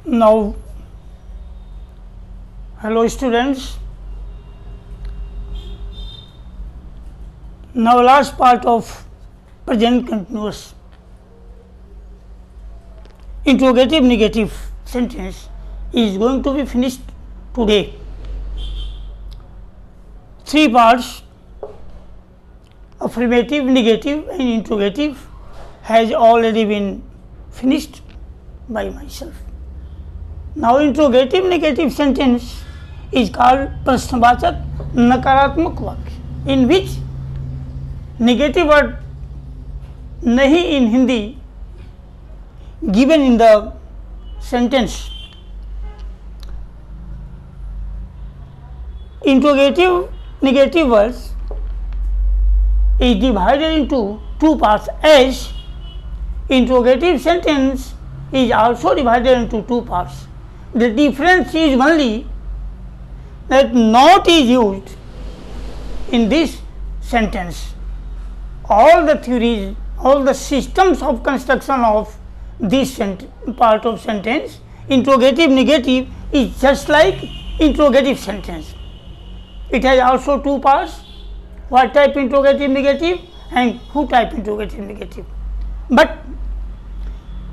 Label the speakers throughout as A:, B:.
A: Now, hello students. Now, last part of present continuous interrogative negative sentence is going to be finished today. Three parts: affirmative, negative and interrogative has already been finished by myself. Now, interrogative negative sentence is called प्रश्नवाचक नकारात्मक वाक्य, in which negative word nahi in Hindi given in the sentence. Interrogative negative words is divided into two parts, as interrogative sentence is also divided into two parts. The difference is only that not is used in this sentence. All the theories, all the systems of construction of this part of sentence, interrogative negative, is just like interrogative sentence. It has also two parts: what type interrogative negative and who type interrogative negative. But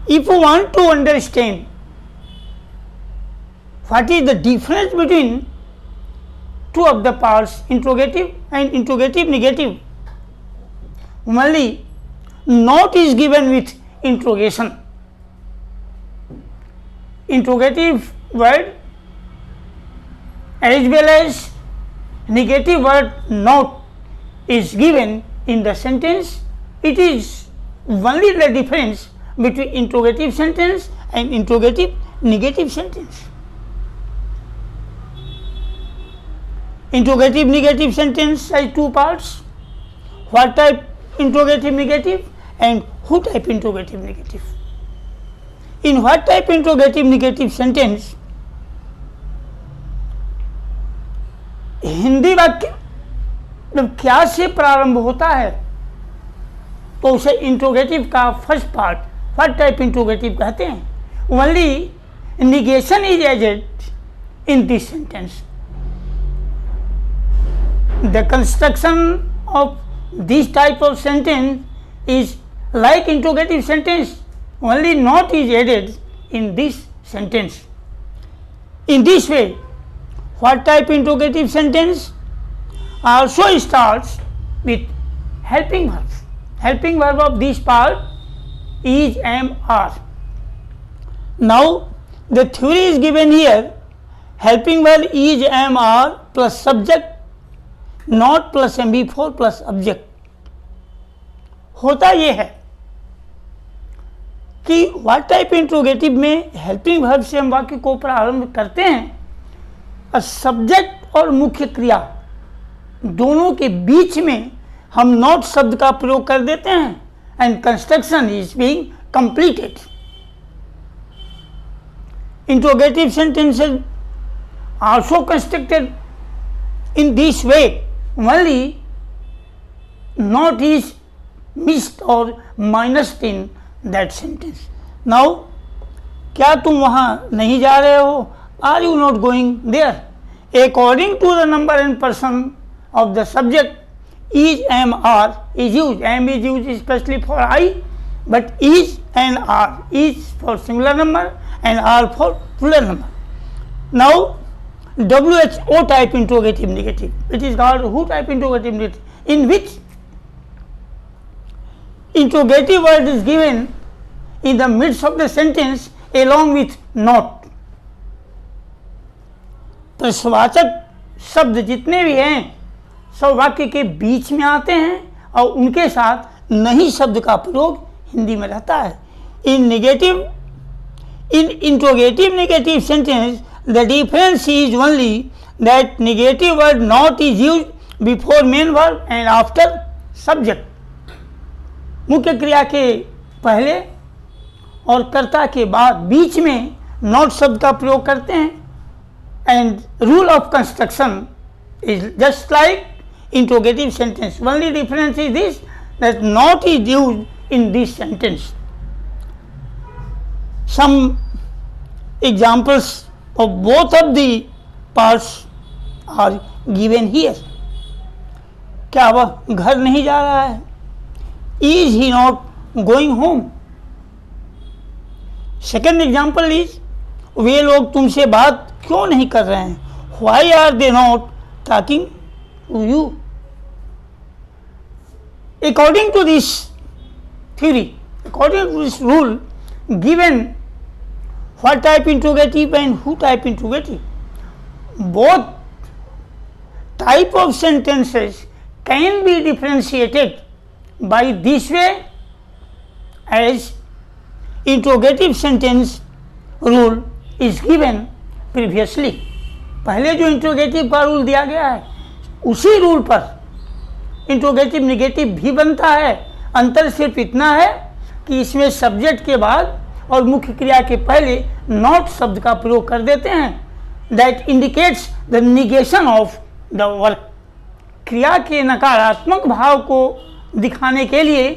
A: if you want to understand what is the difference between two of the parts, interrogative and interrogative negative, only not is given with interrogation. Interrogative word as well as negative word not is given in the sentence. It is only the difference between interrogative sentence and interrogative negative sentence. Interrogative negative sentence has two parts: what type interrogative negative and who type interrogative negative. In what type interrogative negative sentence, Hindi वाक्य जब क्या से प्रारंभ होता है तो उसे interrogative का first part what type interrogative कहते हैं. Only negation is added in this sentence. The construction of this type of sentence is like interrogative sentence, only not is added in this sentence. In this way, what type interrogative sentence also starts with helping verb. Helping verb of this part is, am, are. Now, the theory is given here: helping verb is, am, are plus subject not plus MB4 plus object. होता यह है कि what type interrogative में helping verb से हम वाक्य को प्रारंभ करते हैं और सब्जेक्ट और मुख्य क्रिया दोनों के बीच में हम नॉट शब्द का प्रयोग कर देते हैं and construction is being completed. Interrogative sentences also constructed in this way, only not is missed or minused in that sentence. Now, क्या तुम वहाँ नहीं जा रहे हो? Are you not going there? According to the number and person of the subject, is, am, are is used. Am is used especially for I, but is and are is for singular number and are for plural number. Now, WHO type interrogative negative, it is called who type interrogative negative, in which interrogative word is given in the midst of the sentence along with not. प्रश्नवाचक शब्द जितने भी हैं सब वाक्य के बीच में आते हैं और उनके साथ नहीं शब्द का प्रयोग हिंदी में रहता है. इन interrogative negative sentence, the difference is only that negative word not is used before main verb and after subject. मुख्य क्रिया के पहले और कर्ता के बाद बीच में not शब्द का प्रयोग करते हैं. And rule of construction is just like interrogative sentence. Only difference is this, that not is used in this sentence. Some Examples of both of the parts are given here. क्या वह घर नहीं जा रहा है? Is he not going home? Second example is, वे लोग तुमसे बात क्यों नहीं कर रहे हैं? Why are they not talking to you? According to this theory, according to this rule, given what type interrogative and who type interrogative, both type of sentences can be differentiated by this way, as interrogative sentence rule is given previously. पहले जो interrogative का rule दिया गया है उसी rule पर interrogative negative भी बनता है। अंतर सिर्फ इतना है कि इसमें सब्जेक्ट के बाद और मुख्य क्रिया के पहले नॉट शब्द का प्रयोग कर देते हैं, that indicates the negation of the work. क्रिया के नकारात्मक भाव को दिखाने के लिए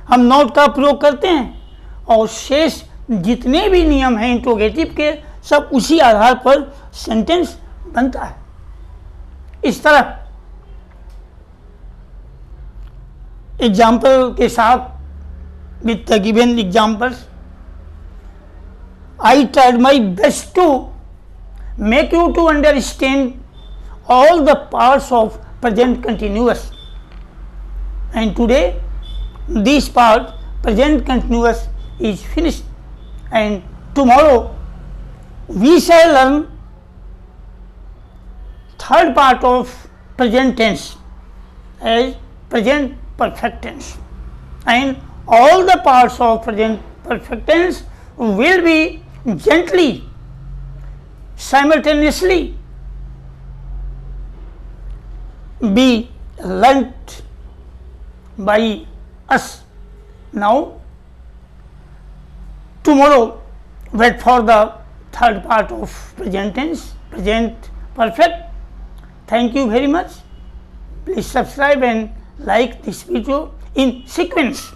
A: हम नॉट का प्रयोग करते हैं और शेष जितने भी नियम हैं इंट्रोगेटिव के सब उसी आधार पर सेंटेंस बनता है। इस तरह एग्जाम्पल के साथ with the given examples, I tried my best to make you to understand all the parts of present continuous, and today this part present continuous is finished, and tomorrow we shall learn third part of present tense as present perfect tense, and all the parts of present perfect tense will be gently simultaneously be learnt by us. Now tomorrow wait for the third part of present tense, present perfect. Thank you very much. Please subscribe and like this video in sequence.